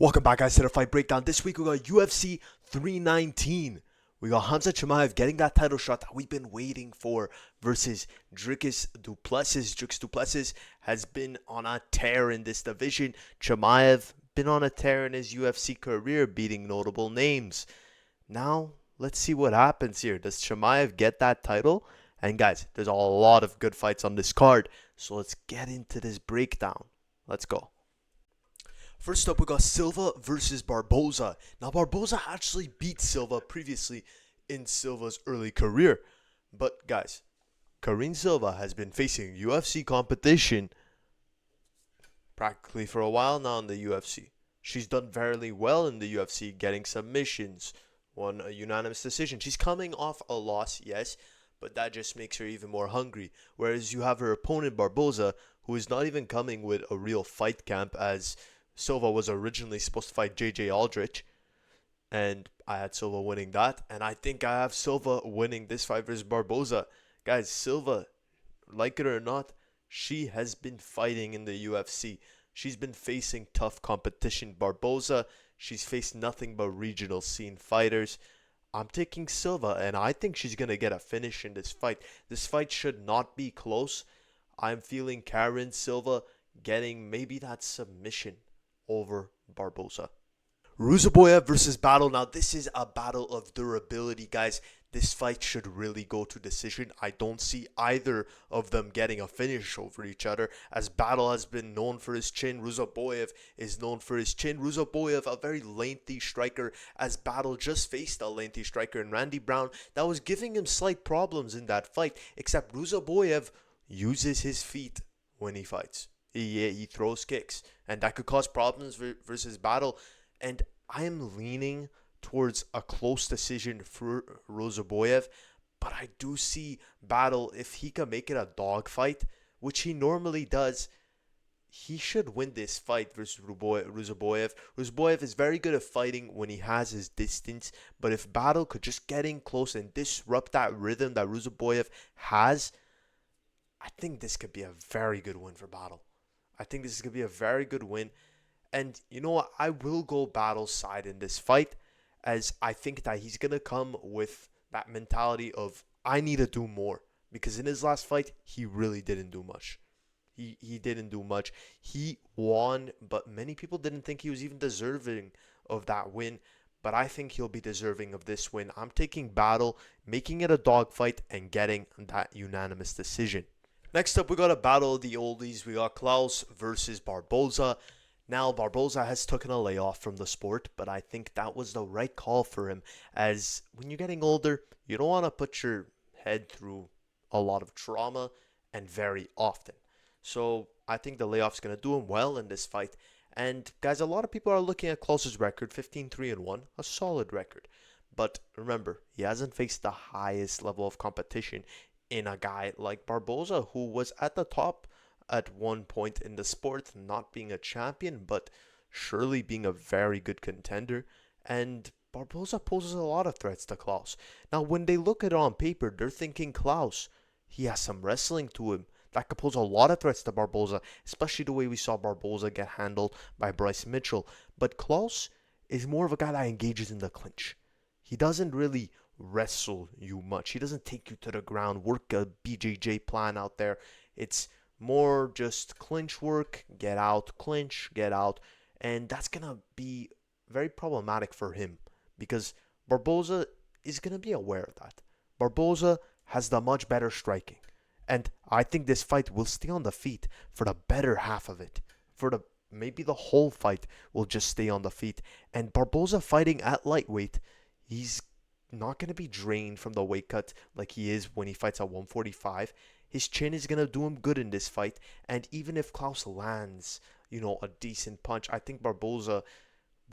Welcome back, guys, to the fight breakdown. This week we got UFC 319. We got Khamzat Chimaev getting that title shot that we've been waiting for versus Dricus du Plessis. Dricus du Plessis has been on a tear in this division. Chimaev been on a tear in his UFC career, beating notable names. Now, let's see what happens here. Does Chimaev get that title? And guys, there's a lot of good fights on this card. So let's get into this breakdown. Let's go. First up, we got Silva versus Barboza. Now, Barboza actually beat Silva previously in Silva's early career. But, guys, Karine Silva has been facing UFC competition practically for a while now in the UFC. She's done very well in the UFC, getting submissions, won a unanimous decision. She's coming off a loss, yes, but that just makes her even more hungry. Whereas you have her opponent, Barboza, who is not even coming with a real fight camp, as Silva was originally supposed to fight JJ Aldrich, and I had Silva winning that, and I think I have Silva winning this fight versus Barboza. Guys, Silva, like it or not, she has been fighting in the UFC. She's been facing tough competition. Barboza, she's faced nothing but regional scene fighters. I'm taking Silva, and I think she's going to get a finish in this fight. This fight should not be close. I'm feeling Karine Silva getting maybe that submission over Barboza. Ruziboev versus Battle. Now, this is a battle of durability, guys. This fight should really go to decision. I don't see either of them getting a finish over each other, as Battle has been known for his chin. Ruziboev is known for his chin. Ruziboev, a very lengthy striker, as Battle just faced a lengthy striker in Randy Brown that was giving him slight problems in that fight, except Ruziboev uses his feet when he fights. He throws kicks, and that could cause problems versus Battle. And I am leaning towards a close decision for Ruziboev, but I do see Battle, if he can make it a dogfight, which he normally does, he should win this fight versus Ruziboev. Ruziboev is very good at fighting when he has his distance, but if Battle could just get in close and disrupt that rhythm that Ruziboev has, I think this could be a very good win for Battle. I think this is going to be a very good win. And you know what? I will go Battle's side in this fight, as I think that he's going to come with that mentality of, I need to do more. Because in his last fight, he really didn't do much. He didn't do much. He won, but many people didn't think he was even deserving of that win. But I think he'll be deserving of this win. I'm taking Battle, making it a dogfight, and getting that unanimous decision. Next up, we got a battle of the oldies. We got Klose versus Barboza. Now, Barboza has taken a layoff from the sport, but I think that was the right call for him, as when you're getting older, you don't want to put your head through a lot of trauma and very often. So I think the layoff's going to do him well in this fight. And guys, a lot of people are looking at Klose's record, 15-3-1, a solid record. But remember, he hasn't faced the highest level of competition in a guy like Barboza, who was at the top at one point in the sport, not being a champion, but surely being a very good contender. And Barboza poses a lot of threats to Klose. Now, when they look at it on paper, they're thinking Klose, he has some wrestling to him that could pose a lot of threats to Barboza, especially the way we saw Barboza get handled by Bryce Mitchell. But Klose is more of a guy that engages in the clinch. He doesn't really wrestle you much. He doesn't take you to the ground, work a BJJ plan out there. It's more just clinch work, get out, clinch, get out. And that's going to be very problematic for him, because Barboza is going to be aware of that. Barboza has the much better striking. And I think this fight will stay on the feet for the better half of it. Maybe the whole fight will just stay on the feet. And Barboza fighting at lightweight, he's not going to be drained from the weight cut like he is when he fights at 145. His chin is going to do him good in this fight. And even if Klose lands, a decent punch, I think Barboza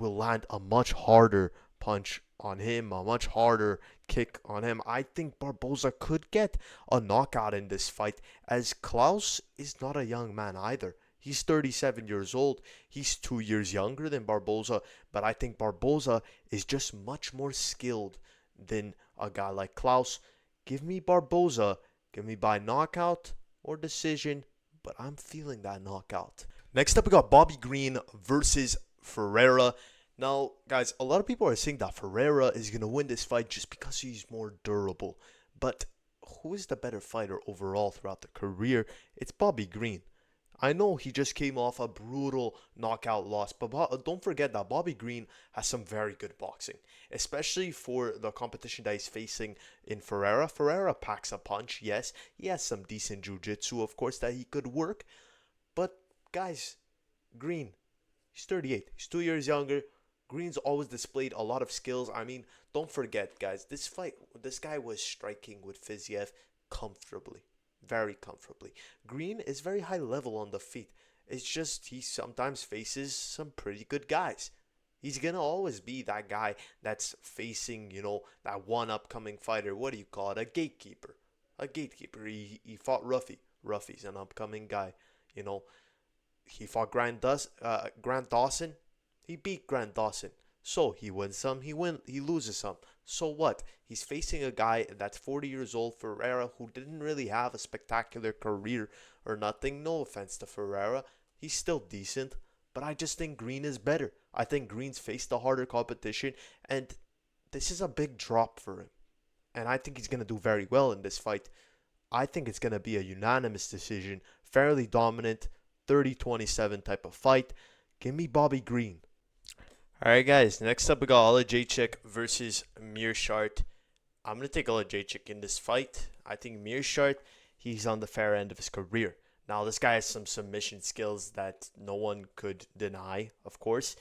will land a much harder punch on him, a much harder kick on him. I think Barboza could get a knockout in this fight, as Klose is not a young man either. He's 37 years old. He's 2 years younger than Barboza, but I think Barboza is just much more skilled than a guy like Klose. Give me Barboza. Give me by knockout or decision, but I'm feeling that knockout. Next up, we got Bobby Green versus Ferreira. Now, guys, a lot of people are saying that Ferreira is going to win this fight just because he's more durable. But who is the better fighter overall throughout the career? It's Bobby Green. I know he just came off a brutal knockout loss, but don't forget that Bobby Green has some very good boxing, especially for the competition that he's facing in Ferreira. Ferreira packs a punch, yes. He has some decent jiu-jitsu, of course, that he could work. But, guys, Green, he's 38. He's 2 years younger. Green's always displayed a lot of skills. I mean, don't forget, guys, this guy was striking with Fiziev comfortably. Very comfortably. Green is very high level on the feet. It's just he sometimes faces some pretty good guys. He's going to always be that guy that's facing, that one upcoming fighter. What do you call it? A gatekeeper. A gatekeeper. He fought Ruffy. Ruffy's an upcoming guy. He fought Grant Dawson. He beat Grant Dawson. So he wins some, he loses some. So what? He's facing a guy that's 40 years old, Ferreira, who didn't really have a spectacular career or nothing. No offense to Ferreira. He's still decent. But I just think Green is better. I think Green's faced the harder competition. And this is a big drop for him. And I think he's going to do very well in this fight. I think it's going to be a unanimous decision. Fairly dominant. 30-27 type of fight. Give me Bobby Green. Alright guys, next up we got Oleksiejczuk versus Meerschaert. I'm going to take Oleksiejczuk in this fight. I think Meerschaert, he's on the fair end of his career. Now this guy has some submission skills that no one could deny, of course.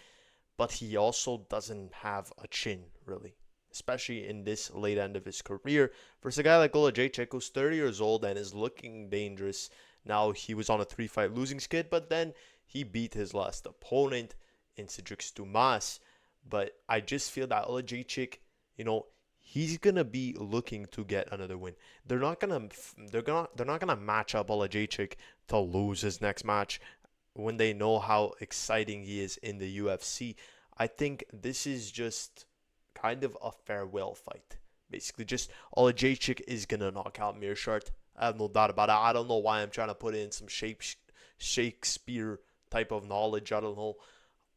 But he also doesn't have a chin, really. Especially in this late end of his career. Versus a guy like Oleksiejczuk who's 30 years old and is looking dangerous. Now he was on a 3-fight losing skid, but then he beat his last opponent in Dricus Dumas. But I just feel that Oleksiejczuk, he's gonna be looking to get another win. They're not gonna match up Oleksiejczuk to lose his next match when they know how exciting he is in the UFC. I think this is just kind of a farewell fight. Basically, just Oleksiejczuk is gonna knock out Meerschaert. I have no doubt about it. I don't know why I'm trying to put in some Shakespeare type of knowledge. I don't know.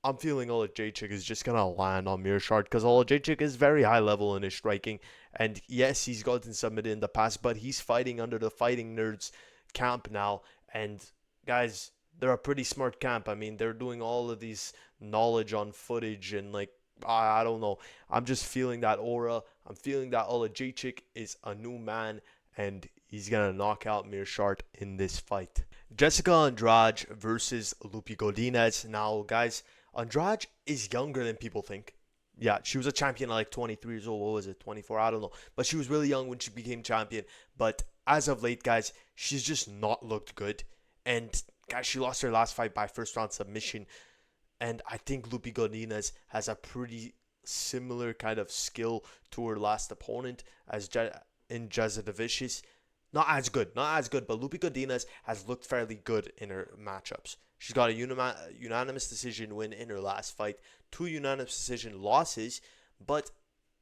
I'm feeling Oleksiejczuk is just going to land on Meerschaert because Oleksiejczuk is very high level in his striking. And yes, he's gotten submitted in the past, but he's fighting under the Fighting Nerds camp now. And guys, they're a pretty smart camp. I mean, they're doing all of these knowledge on footage and I don't know. I'm just feeling that aura. I'm feeling that Oleksiejczuk is a new man and he's going to knock out Meerschaert in this fight. Jessica Andrade versus Lupita Godinez. Now, guys, Andrade is younger than people think. Yeah, she was a champion at like 23 years old. What was it? 24? I don't know. But she was really young when she became champion. But as of late, guys, she's just not looked good. And, guys, she lost her last fight by first round submission. And I think Lupita Godinez has a pretty similar kind of skill to her last opponent as in Jazadovicius. Not as good, but Lupita Godinez has looked fairly good in her matchups. She's got a unanimous decision win in her last fight, 2 unanimous decision losses, but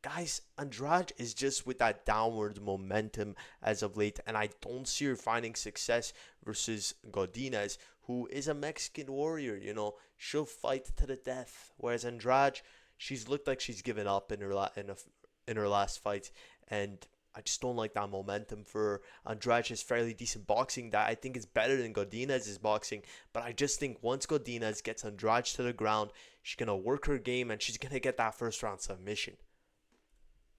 guys, Andrade is just with that downward momentum as of late, and I don't see her finding success versus Godinez, who is a Mexican warrior, she'll fight to the death, whereas Andrade, she's looked like she's given up in her last fight, and I just don't like that momentum for her. Andrade has fairly decent boxing that I think is better than Godinez's boxing. But I just think once Godinez gets Andrade to the ground, she's going to work her game and she's going to get that first round submission.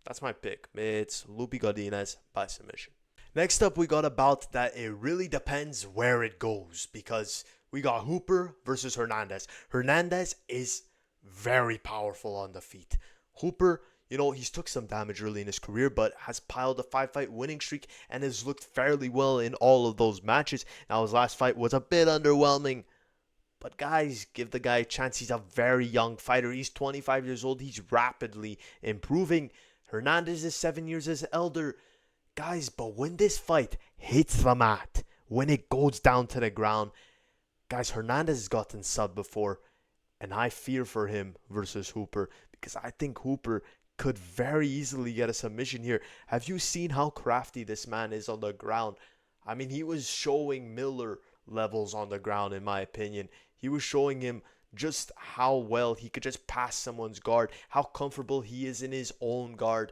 That's my pick. It's Lupita Godinez by submission. Next up, we got a bout that it really depends where it goes. Because we got Hooper versus Hernandez. Hernandez is very powerful on the feet. Hooper, he's took some damage early in his career, but has piled a 5-fight winning streak and has looked fairly well in all of those matches. Now, his last fight was a bit underwhelming. But guys, give the guy a chance. He's a very young fighter. He's 25 years old. He's rapidly improving. Hernandez is 7 years his elder. Guys, but when this fight hits the mat, when it goes down to the ground, guys, Hernandez has gotten subbed before. And I fear for him versus Hooper because I think Hooper could very easily get a submission here. Have you seen how crafty this man is on the ground? I mean, he was showing Miller levels on the ground, in my opinion. He was showing him just how well he could just pass someone's guard, how comfortable he is in his own guard.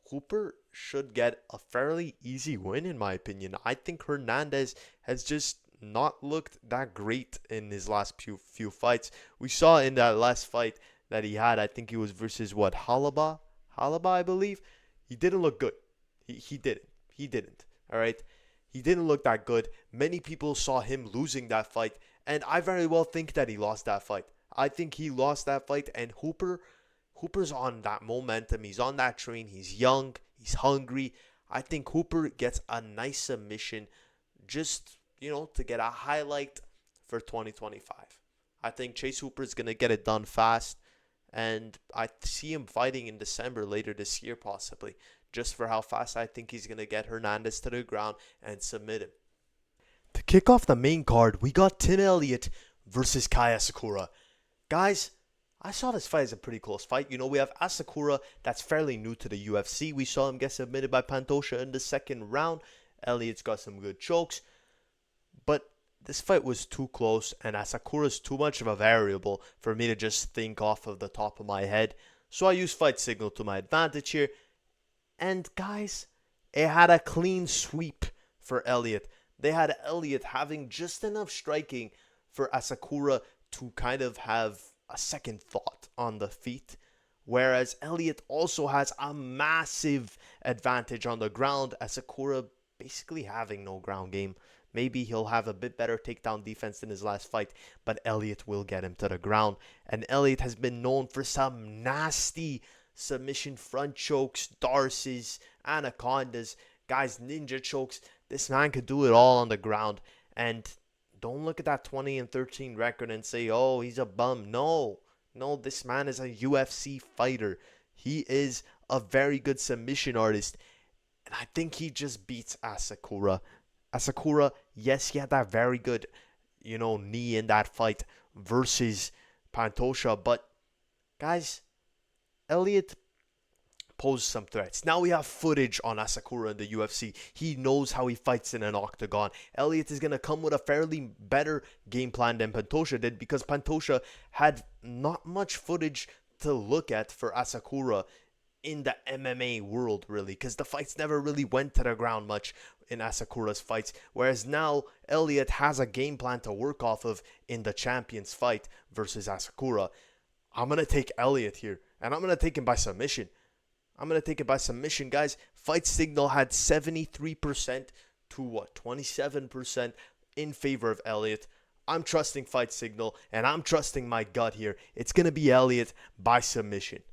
Hooper should get a fairly easy win, in my opinion. I think Hernandez has just not looked that great in his last few fights. We saw in that last fight that he had, I think he was versus what, Halaba, I believe. He didn't look good. He didn't. All right. He didn't look that good. Many people saw him losing that fight, and I very well think that he lost that fight. I think he lost that fight, and Hooper's on that momentum. He's on that train. He's young. He's hungry. I think Hooper gets a nice submission just, to get a highlight for 2025. I think Chase Hooper is going to get it done fast, and I see him fighting in December later this year possibly, just for how fast I think he's going to get Hernandez to the ground and submit him. To kick off the main card, we got Tim Elliott versus Kai Asakura. Guys, I saw this fight as a pretty close fight. We have Asakura that's fairly new to the UFC. We saw him get submitted by Pantoja in the second round. Elliott's got some good chokes. But this fight was too close, and Asakura's too much of a variable for me to just think off of the top of my head. So I used Fight Signal to my advantage here. And guys, it had a clean sweep for Elliott. They had Elliott having just enough striking for Asakura to kind of have a second thought on the feet, whereas Elliott also has a massive advantage on the ground. Asakura basically having no ground game. Maybe he'll have a bit better takedown defense than his last fight, but Elliott will get him to the ground. And Elliott has been known for some nasty submission front chokes, Darces, anacondas, guys, ninja chokes. This man could do it all on the ground. And don't look at that 20-13 record and say, oh, he's a bum. No, this man is a UFC fighter. He is a very good submission artist. And I think he just beats Asakura. Asakura, yes, he had that very good, knee in that fight versus Pantoja. But, guys, Elliott posed some threats. Now we have footage on Asakura in the UFC. He knows how he fights in an octagon. Elliott is going to come with a fairly better game plan than Pantoja did, because Pantoja had not much footage to look at for Asakura in the MMA world, really, because the fights never really went to the ground much in Asakura's fights, whereas now Elliott has a game plan to work off of in the Champions fight versus Asakura. I'm going to take Elliott here, and I'm going to take him by submission. Guys. Fight Signal had 73% to 27% in favor of Elliott. I'm trusting Fight Signal, and I'm trusting my gut here. It's going to be Elliott by submission.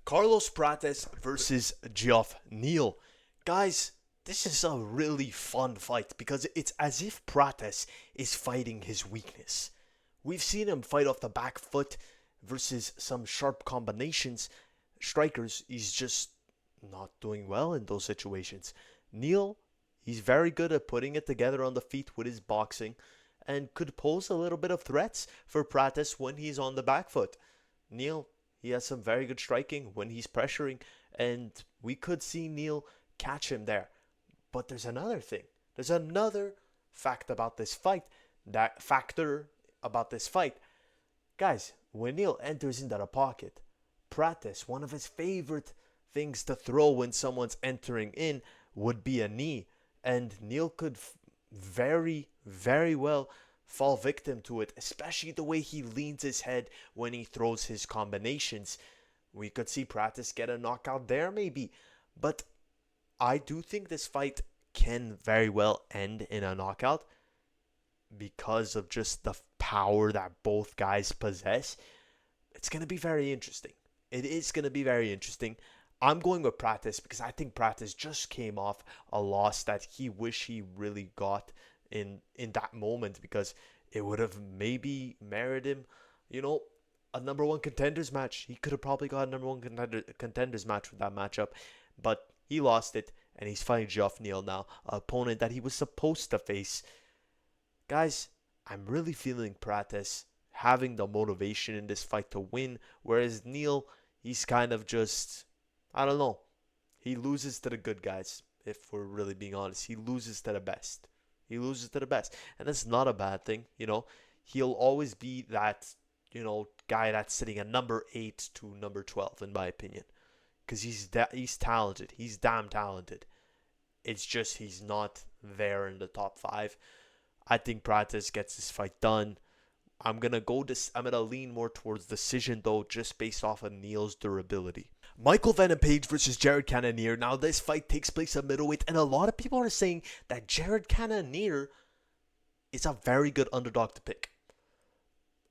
Carlos Prates versus Geoff Neal. Guys, this is a really fun fight because it's as if Prates is fighting his weakness. We've seen him fight off the back foot versus some sharp combinations. Strikers, he's just not doing well in those situations. Neal, he's very good at putting it together on the feet with his boxing and could pose a little bit of threats for Prates when he's on the back foot. Neal, he has some very good striking when he's pressuring, and we could see Neal catch him there. But there's another thing. There's another factor about this fight. Guys, when Neal enters into the pocket, Prates, one of his favorite things to throw when someone's entering in would be a knee. And Neal could very, very well fall victim to it, especially the way he leans his head when he throws his combinations. We could see Prates get a knockout there maybe. But I do think this fight can very well end in a knockout because of just the power that both guys possess. It's going to be very interesting. It is going to be very interesting. I'm going with Prates because I think Prates just came off a loss that he wished he really got in that moment, because it would have maybe merited him, a number one contenders match. He could have probably got a number one contenders match with that matchup, but he lost it, and he's fighting Geoff Neal now, an opponent that he was supposed to face. Guys, I'm really feeling Prates having the motivation in this fight to win, whereas Neal, he's kind of just, I don't know. He loses to the good guys, if we're really being honest. He loses to the best. And that's not a bad thing, He'll always be that guy that's sitting at number 8 to number 12 in my opinion, because he's talented. He's damn talented. It's just he's not there in the top 5. I think Prates gets this fight done. I'm gonna lean more towards decision though, just based off of Neal's durability. Michael Venom Page versus Jared Cannonier. Now this fight takes place at middleweight, and a lot of people are saying that Jared Cannonier is a very good underdog to pick.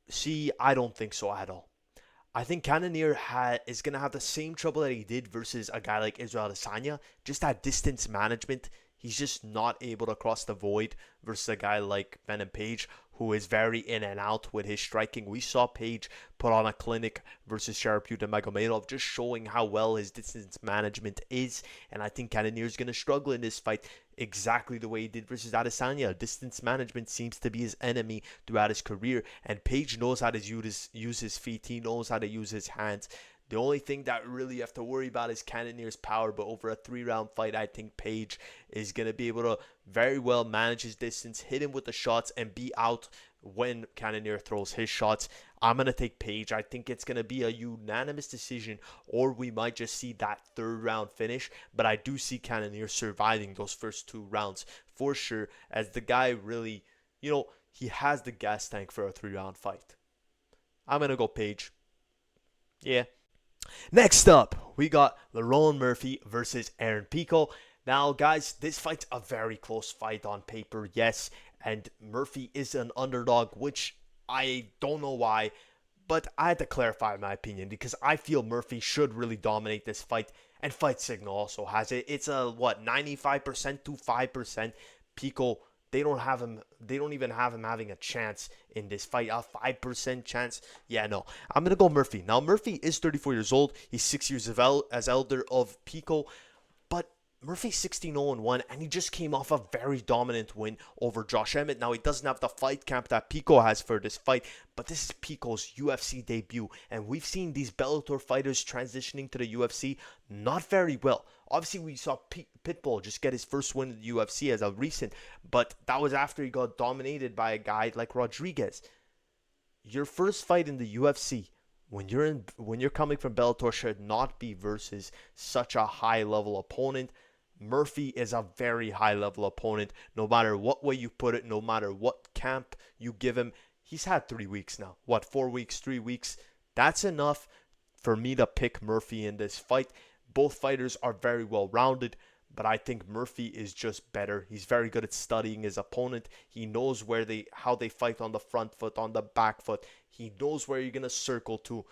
See, I don't think so at all. I think Cannonier is going to have the same trouble that he did versus a guy like Israel Adesanya. Just that distance management. He's just not able to cross the void versus a guy like Venom Page, who is very in and out with his striking. We saw Page put on a clinic versus Sharapute and Magomedov, just showing how well his distance management is. And I think Cannonier is going to struggle in this fight exactly the way he did versus Adesanya. Distance management seems to be his enemy throughout his career. And Page knows how to use his feet. He knows how to use his hands. The only thing that really you have to worry about is Cannonier's power, but over a 3-round fight, I think Page is going to be able to very well manage his distance, hit him with the shots, and be out when Cannonier throws his shots. I'm going to take Page. I think it's going to be a unanimous decision, or we might just see that 3rd-round finish, but I do see Cannonier surviving those first 2 rounds for sure, as the guy really, he has the gas tank for a 3-round fight. I'm going to go Page. Yeah. Next up, we got Lerone Murphy versus Aaron Pico. Now, guys, this fight's a very close fight on paper, yes, and Murphy is an underdog, which I don't know why, but I had to clarify my opinion because I feel Murphy should really dominate this fight, and Fight Signal also has it. It's a, 95% to 5%. Pico, they don't even have him having a chance in this fight. A 5% chance. Yeah, no. I'm going to go Murphy. Now, Murphy is 34 years old. He's 6 years as elder of Pico. But Murphy's 16-0-1, and he just came off a very dominant win over Josh Emmett. Now, he doesn't have the fight camp that Pico has for this fight, but this is Pico's UFC debut. And we've seen these Bellator fighters transitioning to the UFC not very well. Obviously, we saw Pitbull just get his first win in the UFC as a recent, but that was after he got dominated by a guy like Rodriguez. Your first fight in the UFC, when you're coming from Bellator, should not be versus such a high-level opponent. Murphy is a very high-level opponent, no matter what way you put it, no matter what camp you give him. He's had 3 weeks now. 4 weeks, 3 weeks? That's enough for me to pick Murphy in this fight. Both fighters are very well-rounded, but I think Murphy is just better. He's very good at studying his opponent. He knows how they fight on the front foot, on the back foot. He knows where you're going to circle to.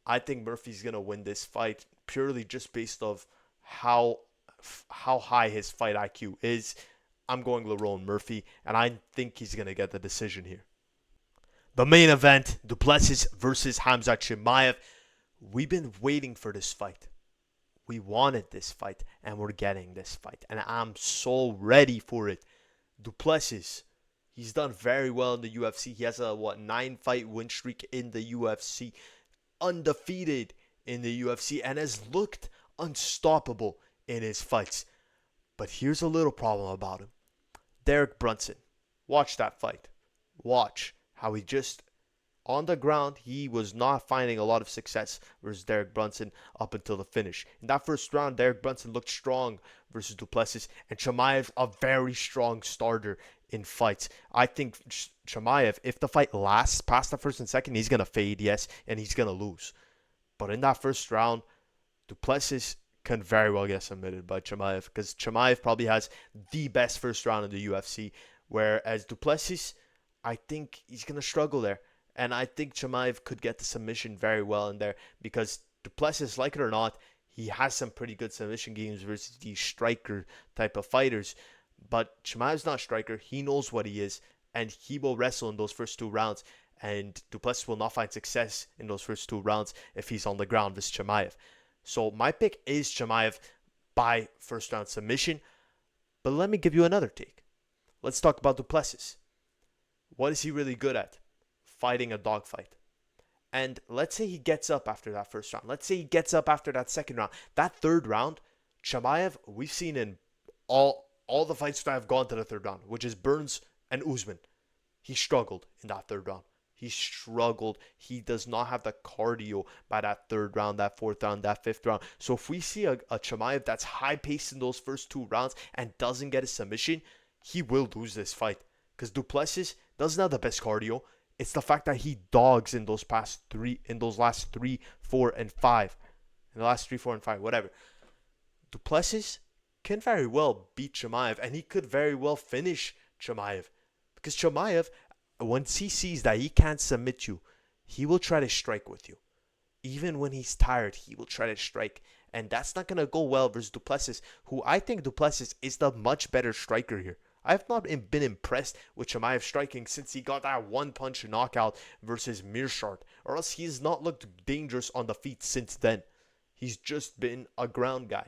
I think Murphy's going to win this fight purely just based off how high his fight IQ is. I'm going Lerone Murphy, and I think he's going to get the decision here. The main event, Plessis versus Khamzat Chimaev. We've been waiting for this fight. We wanted this fight, and we're getting this fight. And I'm so ready for it. Plessis, he's done very well in the UFC. He has a, 9-fight win streak in the UFC. Undefeated in the UFC, and has looked unstoppable in his fights. But here's a little problem about him. Derek Brunson. Watch that fight. Watch how he just... On the ground, he was not finding a lot of success versus Derek Brunson up until the finish. In that first round, Derek Brunson looked strong versus Plessis, and Chimaev a very strong starter in fights. I think Chimaev, if the fight lasts past the first and second, he's going to fade, yes, and he's going to lose. But in that first round, Plessis can very well get submitted by Chimaev, because Chimaev probably has the best first round in the UFC, whereas Plessis, I think he's going to struggle there. And I think Chimaev could get the submission very well in there, because Plessis, like it or not, he has some pretty good submission games versus these striker type of fighters. But Chimaev's not a striker. He knows what he is, and he will wrestle in those first 2 rounds. And Plessis will not find success in those first 2 rounds if he's on the ground versus Chimaev. So my pick is Chimaev by first round submission. But let me give you another take. Let's talk about Plessis. What is he really good at? Fighting a dogfight. And let's say he gets up after that first round. Let's say he gets up after that second round. That 3rd round, Chimaev, we've seen in all the fights that have gone to the 3rd round, which is Burns and Usman. He struggled in that 3rd round. He struggled. He does not have the cardio by that third round, that fourth round, that fifth round. So if we see a Chimaev that's high-paced in those first 2 rounds and doesn't get a submission, he will lose this fight. Because Du Plessis doesn't have the best cardio. It's the fact that he dogs in those last 3, 4, and 5. In the last 3, 4, and 5, whatever. Du Plessis can very well beat Chimaev, and he could very well finish Chimaev. Because Chimaev, once he sees that he can't submit you, he will try to strike with you. Even when he's tired, he will try to strike. And that's not going to go well versus Du Plessis, who I think Du Plessis is the much better striker here. I've not been impressed with Chimaev striking since he got that one-punch knockout versus Meerschaert, or else he's not looked dangerous on the feet since then. He's just been a ground guy.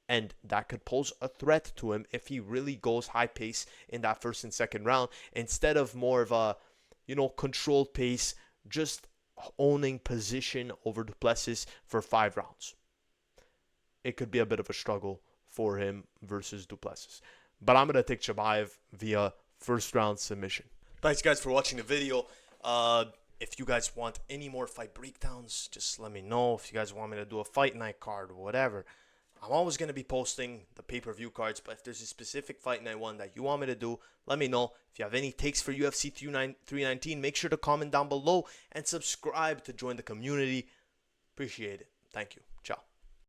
And that could pose a threat to him if he really goes high pace in that first and second round instead of more of a, controlled pace, just owning position over Du Plessis for 5 rounds. It could be a bit of a struggle for him versus Du Plessis. But I'm going to take Chimaev via first round submission. Thanks, guys, for watching the video. If you guys want any more fight breakdowns, just let me know. If you guys want me to do a fight night card or whatever, I'm always going to be posting the pay-per-view cards. But if there's a specific fight night one that you want me to do, let me know. If you have any takes for UFC 319, make sure to comment down below and subscribe to join the community. Appreciate it. Thank you.